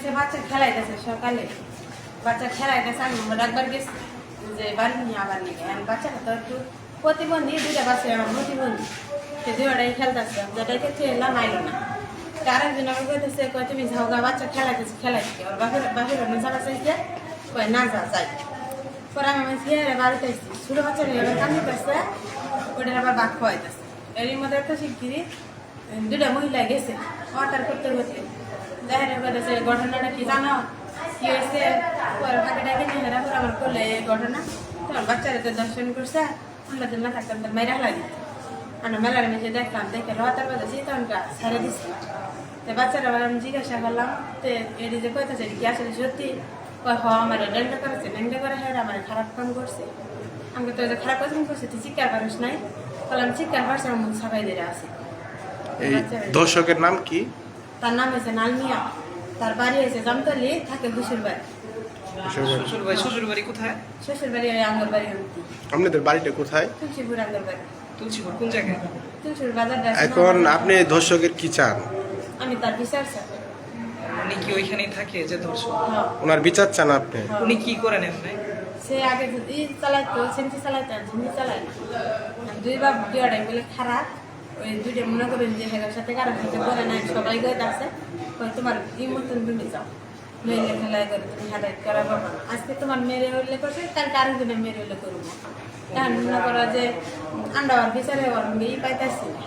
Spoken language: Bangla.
হচ্ছে বাচ্চা খেলাইতেছে সকালে, বাচ্চা খেলাইতেছে। আমি একবার গেছি যে বাড়ি নিয়ে আবার নিয়ে বাচ্চাটা তো একটু প্রতিবন্ধী, দুইটা বাচ্চা আমার প্রতিবন্ধী, সে দুটাই খেলতেছে, যেটাকে খেলাম আইলো না। আরেকজন আমার কইতেছে কয় তুমি ঝাউগা বাচ্চা খেলাইতেছে খেলাইছে, ওর বাহির যাওয়া চাইছে, কয় না যা যাই। পরে আমি খেয়ে বাড়িতে আসছি, ছোটো বাচ্চা নিয়ে এবার কান্দিতেছে, ওটার আবার বাঘ খাওয়াইতেছে। এরই মধ্যে একটা শিগগিরি দুটা মহিলা গেছে অর্ডার করতে করতে, দেখা করেছে ঘটনাটা কি জানো কি হয়েছে। ফাঁকিটাকে নিয়ে হেরা করে আমার করলে এই ঘটনা, তোমার বাচ্চারা তো দর্শন করছে, আমরা তো না থাকতাম তার মেয়েরা লাগি। আমরা মেলার মেঝে দেখলাম, দেখে রহাতার বাজাচ্ছি তখন ছেড়ে দিচ্ছি। তো বাচ্চারা আবার আমি জিজ্ঞাসা করলাম, তো এটি যে কইতেছে কি আসলে সত্যি, আমার ডেন্টা করেছে, ডেন্টা করে হ্যাঁ আমার খারাপ কাম করছে। আমাকে তো খারাপ কাম করছে, তুই চিৎকার পারিস নাই, বললাম চিৎকার পারছে, আমার মুখ ছাপাই দিয়ে আছে। এই দর্শকের নাম কি? তার নাম হয়েছে নালমিয়া, তার বাড়ি হয়েছে জামতলি, থাকে শ্বশুর বাড়ি। শ্বশুর বাড়ি কোথায়? শ্বশুর বাড়ি ওই আঙ্গর বাড়ি। আপনাদের বাড়িটা কোথায়? তুলসীপুর আঙ্গর বাড়ি। তুলসীপুর কোন জায়গায়? তুলসীপুর বাজার। এখন আপনি দর্শকের কি চান? আমি তার বিচার চাই। উনি কি ওইখানেই থাকে যে দর্শক? ওনার বিচার চান আপনি? উনি কি করেন এমনি? সে আগে যদি চালাইতো, সেন্টি চালাইতো, ঝিন্দি চালায় না। দুই বাপ দুয়াটাই বলে খারাপ, ওই দুইটা মনে করেন যে হেগার সাথে কারোর সাথে করে নাই, সবাই গইতে আছে, তোমার এই মতন তুমি যাও, মেয়েলে খেলায় করে তুমি হারাই করা পাবো না। আজকে তোমার মেরে হইলে করছে, কালকে আরেকজনের মেরে হইলে করবো। এখন মনে করো যে আমরা বিচারে পাইতেছি না।